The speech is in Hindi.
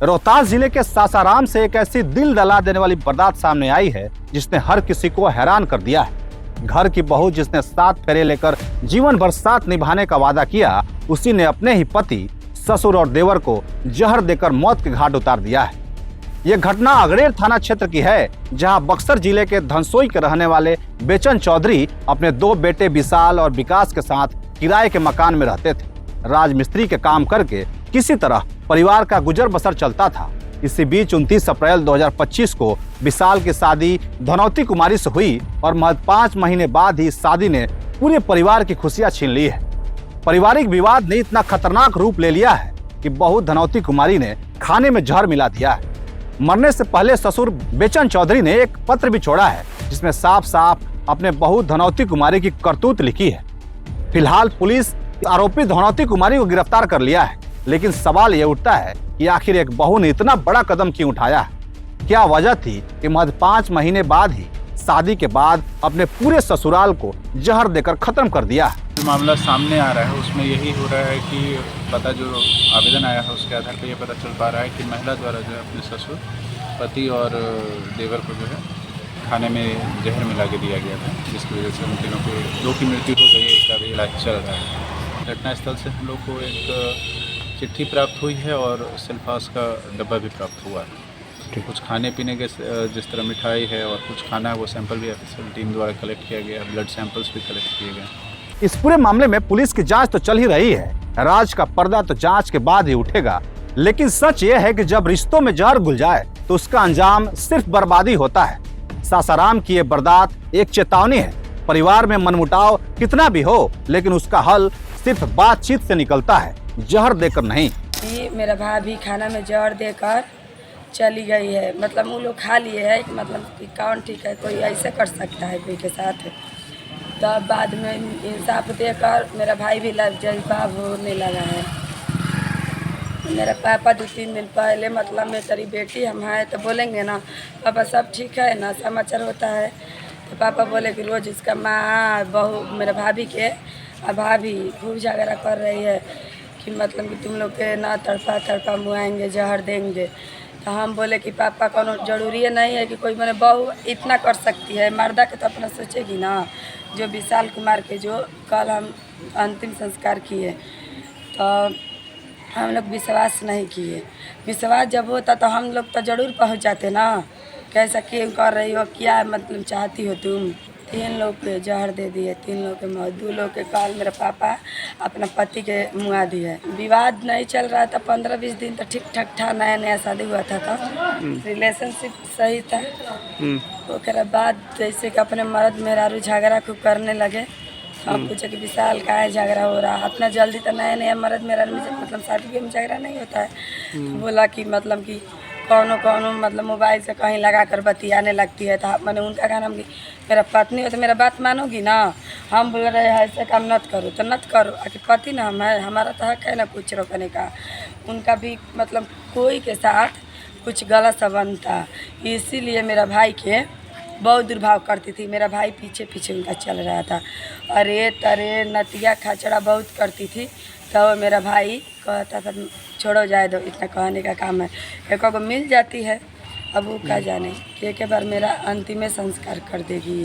रोहतास जिले के सासाराम से एक ऐसी दिल दहला देने वाली वारदात सामने आई है जिसने हर किसी को हैरान कर दिया है। घर की बहू जिसने 7 फेरे लेकर जीवन भर साथ निभाने का वादा किया, उसी ने अपने ही पति, ससुर और देवर को जहर देकर मौत के घाट उतार दिया है। यह घटना अगरेर थाना क्षेत्र की है, जहां बक्सर जिले के धनसोई के रहने वाले बेचन चौधरी अपने 2 बेटे विशाल और विकास के साथ किराए के मकान में रहते थे। राजमिस्त्री के काम करके किसी तरह परिवार का गुजर बसर चलता था। इसी बीच 29 अप्रैल 2025 को विशाल की शादी धनौती कुमारी से हुई और महज 5 महीने बाद ही शादी ने पूरे परिवार की खुशियां छीन ली है। पारिवारिक विवाद ने इतना खतरनाक रूप ले लिया है कि बहू धनौती कुमारी ने खाने में जहर मिला दिया है। मरने से पहले ससुर बेचन चौधरी ने एक पत्र भी छोड़ा है, जिसमें साफ साफ अपने बहू धनौती कुमारी की करतूत लिखी है। फिलहाल पुलिस आरोपी धनौती कुमारी को गिरफ्तार कर लिया है, लेकिन सवाल ये उठता है कि आखिर एक बहू ने इतना बड़ा कदम क्यों उठाया है? क्या वजह थी कि महज 5 महीने बाद ही शादी के बाद अपने पूरे ससुराल को जहर देकर खत्म कर दिया? जो मामला सामने आ रहा है उसमें यही हो रहा है कि पता जो आवेदन आया है उसके आधार पर यह पता चल पा रहा है कि महिला द्वारा जो है अपने ससुर, पति और देवर को जो है खाने में जहर मिला के दिया गया था, जिसकी वजह से उन तीनों को 2 की मृत्यु हो गई है, एक का भी इलाज चल रहा है। घटनास्थल से हम लोग को एक चिट्ठी प्राप्त हुई है और सेल्फास का डब्बा भी प्राप्त हुआ है। कुछ खाने पीने के जिस तरह मिठाई है और कुछ खाना है, वो सैंपल भी ऑफिशियल टीम द्वारा कलेक्ट किया गया, ब्लड सैंपल्स भी कलेक्ट किए गए। इस पूरे मामले में पुलिस की जांच तो चल ही रही है। राज का पर्दा तो जांच के बाद ही उठेगा, लेकिन सच ये है कि जब रिश्तों में जहर घुल जाए तो उसका अंजाम सिर्फ बर्बादी होता है। सासाराम की ये वारदात एक चेतावनी है। परिवार में मनमुटाव कितना भी हो, लेकिन उसका हल सिर्फ बातचीत से निकलता है, जहर देकर नहीं। मेरा भाभी खाना में जहर देकर चली गई है, मतलब वो लोग खा लिए है, मतलब कि कौन ठीक है, कोई ऐसे कर सकता है कोई के साथ। तब बाद में इंसाफ देकर मेरा भाई भी लाजवाब होने लगा है। मेरा पापा 2-3 दिन पहले, मतलब मैं तेरी बेटी हम हैं तो बोलेंगे ना पापा सब ठीक है ना, समाचार होता है तो पापा बोले कि रोज़ इसका माँ बहू मेरा भाभी के भाभी खूब झगड़ा कर रही है कि मतलब कि तुम लोग के ना तड़पा मुआएंगे, जहर देंगे। तो हम बोले कि पापा कोनो जरूरी नहीं है कि कोई मैंने बहू इतना कर सकती है, मर्दा के तो अपना सोचेगी ना। जो विशाल कुमार के जो कल हम अंतिम संस्कार किए तो हम लोग विश्वास नहीं किए। विश्वास जब होता तो हम लोग तो ज़रूर पहुंच जाते ना, कैसा क्यों कर रही हो, क्या मतलब चाहती हो तुम। 3 लोग के जहर दे दिए, 3 लोग के मौत, 2 लोग के कल मेरा पापा अपना पति के मुआ दिए। विवाद नहीं चल रहा था 15-20 दिन तो ठीक ठाक था, नया शादी हुआ था तो रिलेशनशिप सही था। उसके बाद जैसे कि अपने मर्द मेहरारू झगड़ा खूब करने लगे। हम पूछे कि विशाल का है झगड़ा हो रहा, इतना जल्दी तो नया मर्द मेहरारू में मतलब शादी में झगड़ा नहीं होता है। तो बोला कि मतलब कि कौनो मतलब मोबाइल से कहीं लगा कर बतियाने लगती है। तो मैंने उनका कहना कि मेरा पत्नी हो तो मेरा बात मानोगी ना। हम बोल रहे हैं ऐसे काम नत करो तो नत करो, आखिर पति ना हम है, हमारा तो हक है ना कुछ रोकने का। उनका भी मतलब कोई के साथ कुछ गलत संबंध था, इसीलिए मेरा भाई के बहुत दुर्भाव करती थी। मेरा भाई पीछे पीछे उनका चल रहा था, अरे तरे नतिया खचड़ा बहुत करती थी। तो मेरा भाई कहता था छोड़ो जाए दो, इतना कहने का काम है, एक को मिल जाती है। अब वो क्या जाने कि एक बार मेरा अंतिम संस्कार कर देगी।